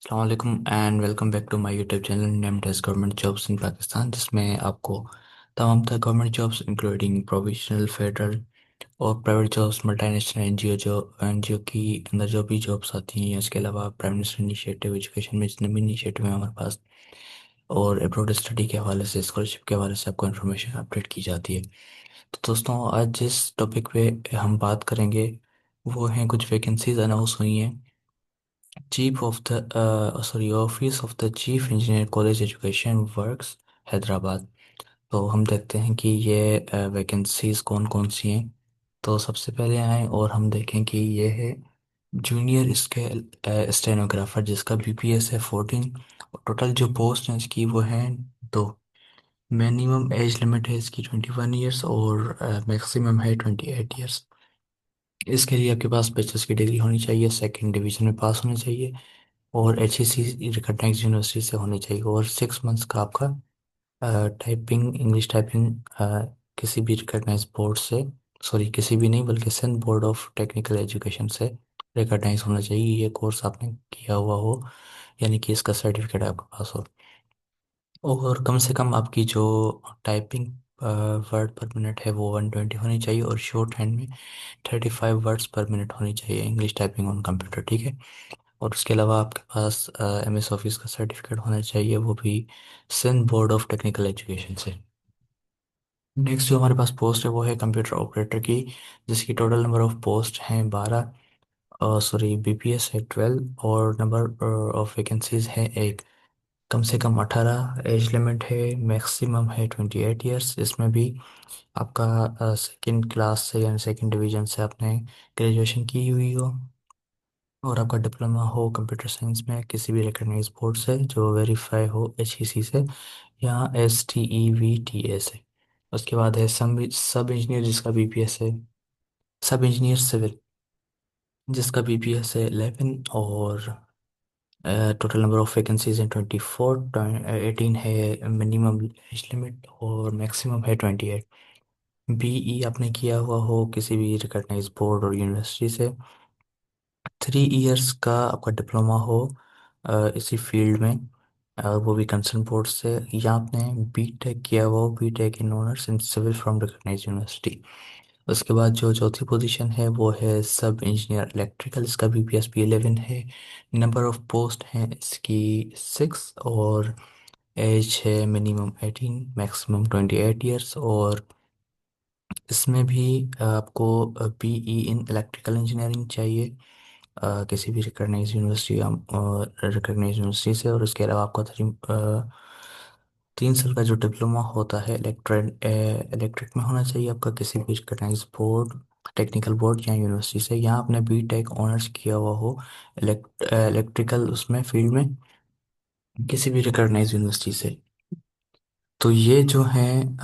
वालेकुम and welcome back to my YouTube channel named as government jobs in Pakistan, जिसमें आपको तमाम तरह government jobs including provisional, federal और प्राइवेट जॉब्स, मल्टीनेशनल एनजीओ की अंदर जो भी जॉब्स आती हैं, इसके अलावा प्राइम मिनिस्टर इनिशिएटिव, एजुकेशन में जितने भी इनिशिएटिव हैं हमारे पास, और अब्रॉड स्टडी के हवाले से, स्कॉलरशिप के हवाले से आपको इन्फॉर्मेशन अपडेट की जाती है। तो दोस्तों, आज जिस टॉपिक पे हम बात करेंगे वो हैं कुछ वैकेंसीज अनाउंस हुई हैं office of the chief engineer college education works Hyderabad. तो हम देखते हैं कि ये वैकेंसीज कौन कौन सी हैं। तो सबसे पहले आए और हम देखें कि ये है जूनियर स्केल स्टेनोग्राफर, जिसका बीपीएस है 14। और टोटल जो पोस्ट हैं इसकी वो हैं दो। मिनिमम एज लिमिट है इसकी 21 ईयर्स और मैक्सिमम है 28 ईयर्स। इसके लिए आपके पास बैचलर्स की डिग्री होनी चाहिए, सेकंड डिवीजन में पास होने चाहिए और एच ई सी रिकॉग्नाइज यूनिवर्सिटी से होनी चाहिए, और 6 मंथ्स का आपका टाइपिंग, इंग्लिश टाइपिंग किसी भी रिकॉग्नाइज बोर्ड से, सॉरी किसी भी नहीं बल्कि Sindh board of technical education से रिकॉग्नाइज होना चाहिए। ये कोर्स आपने किया हुआ हो, यानी कि इसका सर्टिफिकेट आपके पास हो। और कम से कम आपकी जो टाइपिंग वर्ड पर मिनट है वो 120 होनी चाहिए, और शॉर्ट हैंड में 35 वर्ड्स पर मिनट होनी चाहिए, इंग्लिश टाइपिंग ऑन कंप्यूटर, ठीक है। और उसके अलावा आपके पास एम एस ऑफिस का सर्टिफिकेट होना चाहिए, वो भी Sindh board of technical education से। नेक्स्ट जो हमारे पास पोस्ट है वो है कंप्यूटर ऑपरेटर की, जिसकी टोटल नंबर ऑफ पोस्ट हैं 12, सॉरी बीपीएस है 12 और नंबर ऑफ वैकेंसीज है एक। कम से कम 18 एज लिमिट है, मैक्सिमम है 28 ईयर्स। इसमें भी आपका सेकंड क्लास से यानी सेकंड डिवीजन से आपने ग्रेजुएशन की हुई हो, और आपका डिप्लोमा हो कंप्यूटर साइंस में किसी भी रिकॉग्नाइज बोर्ड से जो वेरीफाई हो एच ई सी से या S T E V T A से। उसके बाद है सब इंजीनियर जिसका बी पी एस है, सब इंजीनियर सिविल जिसका बी पी एस है 11, और टोटल नंबर ऑफ वैकेंसीज हैं 24। 18 है मिनिमम एज लिमिट और मैक्सिमम है 28। बीई आपने किया हुआ हो किसी भी रिकॉग्नाइज बोर्ड और यूनिवर्सिटी से, 3 इयर्स का आपका डिप्लोमा हो इसी फील्ड में, और वो भी कंसर्न बोर्ड से, या आपने बीटेक किया हुआ हो, BTech in honours in civil from recognise university. उसके बाद जो चौथी पोजीशन है वो है सब इंजीनियर इलेक्ट्रिकल, इसका बीपीएस भी 11 है। नंबर ऑफ पोस्ट हैं इसकी 6, और एज है मिनिमम 18, मैक्सिमम 28 ईयर्स। और इसमें भी आपको बीई इन इलेक्ट्रिकल इंजीनियरिंग चाहिए किसी भी रिकॉग्नाइज यूनिवर्सिटी रिकॉग्नाइज यूनिवर्सिटी से, और इसके अलावा आपका 3 साल का जो डिप्लोमा होता है इलेक्ट्रिक में होना चाहिए आपका किसी भी रिकॉग्नाइज बोर्ड, टेक्निकल बोर्ड या यूनिवर्सिटी से, या आपने बी टेक ऑनर्स किया हुआ हो इलेक्ट्रिकल उसमें फील्ड में किसी भी रिकॉग्नाइज यूनिवर्सिटी से। तो ये जो हैं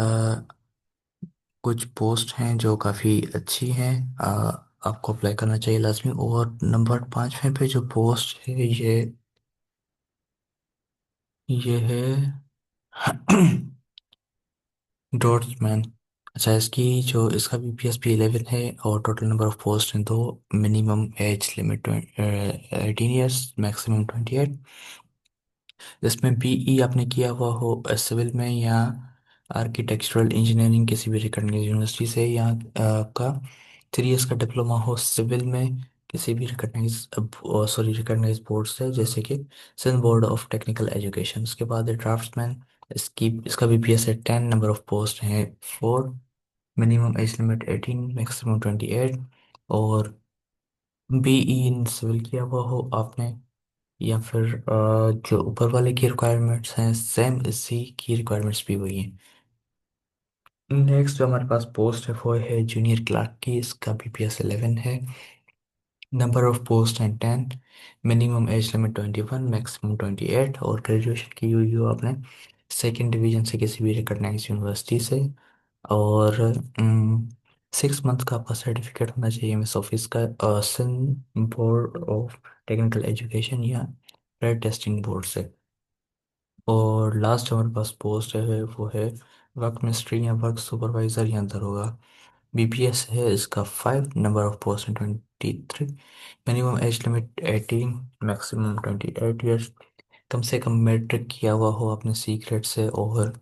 कुछ पोस्ट हैं जो काफ़ी अच्छी हैं, आपको अप्लाई करना चाहिए लाजमी। और नंबर 5वें पे जो पोस्ट है ये है डॉट्समैन। अच्छा, इसकी जो इसका बीपीएस भी 11 है, और टोटल नंबर ऑफ पोस्ट हैं दो। Minimum age limit 18 years, maximum 28। इसमें बीई आपने किया हुआ हो सिविल में, या आर्किटेक्चरल इंजीनियरिंग किसी भी रिकॉग्नाइज्ड यूनिवर्सिटी से, या आपका 3 इयर्स का डिप्लोमा हो सिविल में किसी भी रिकॉग्नाइज बोर्ड से, जैसे कि Sindh board of technical education. उसके बाद है ड्राफ्ट्समैन, इसका बीपीएस है 10, नंबर ऑफ पोस्ट हैं 4, मिनिमम एज लिमिट 18, मैक्सिमम 28। और बीई इन सिविल किया हुआ हो आपने, या फिर जो ऊपर वाले की रिक्वायरमेंट्स हैं सेम इसी की रिक्वायरमेंट्स भी वही हैं। नेक्स्ट जो हमारे पास पोस्ट है वो है जूनियर क्लार्क की, इसका बीपीएस 11 है, नंबर ऑफ पोस्ट हैं 10, मिनिमम एज लिमिट 21, मैक्सिमम 28। और ग्रेजुएशन की हुई हो आपने सेकेंड डिवीजन से किसी भी रिकॉग्नाइज यूनिवर्सिटी से, और 6 मंथ का आपका सर्टिफिकेट होना चाहिए मिस ऑफिस का Sindh board of technical education या ट्रेड टेस्टिंग बोर्ड से। और लास्ट जो हमारे पास पोस्ट है वो है वर्क मिस्ट्री या वर्क सुपरवाइजर या दरोगा। बीपीएस है इसका 5, number of post 23, minimum age limit 18, maximum 28 years, कम से कम मैट्रिक किया हुआ हो अपने सीक्रेट से और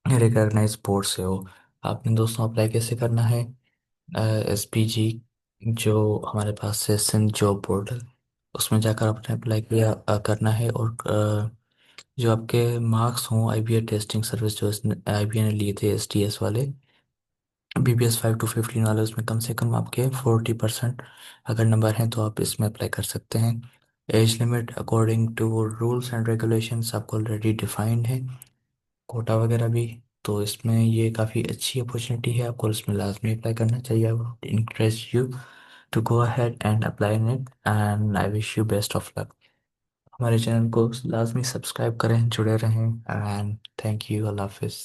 रिकॉग्नाइज बोर्ड से हो। आपने दोस्तों अप्लाई कैसे करना है? SPG जो हमारे पास है सिंध जॉब पोर्टल, उसमें जाकर आपने अप्लाई किया करना है। और जो आपके मार्क्स हों IBA टेस्टिंग सर्विस जो IBA ने लिए थे STS वाले, BBS 5 to 15 वाले, उसमें कम से कम आपके 40% अगर नंबर हैं तो आप इसमें अप्लाई कर सकते हैं। Age limit according to rules and regulations आपको ऑलरेडी डिफाइंड है, कोटा वगैरह भी। तो इसमें ये काफ़ी अच्छी अपॉर्चुनिटी है, आपको इसमें लाजमी अप्लाई करना चाहिए। I would encourage you to go ahead and apply in it and I wish you best of luck। हमारे चैनल को लाजमी सब्सक्राइब करें, जुड़े रहें, एंड थैंक यू, अल्लाह हाफिज़।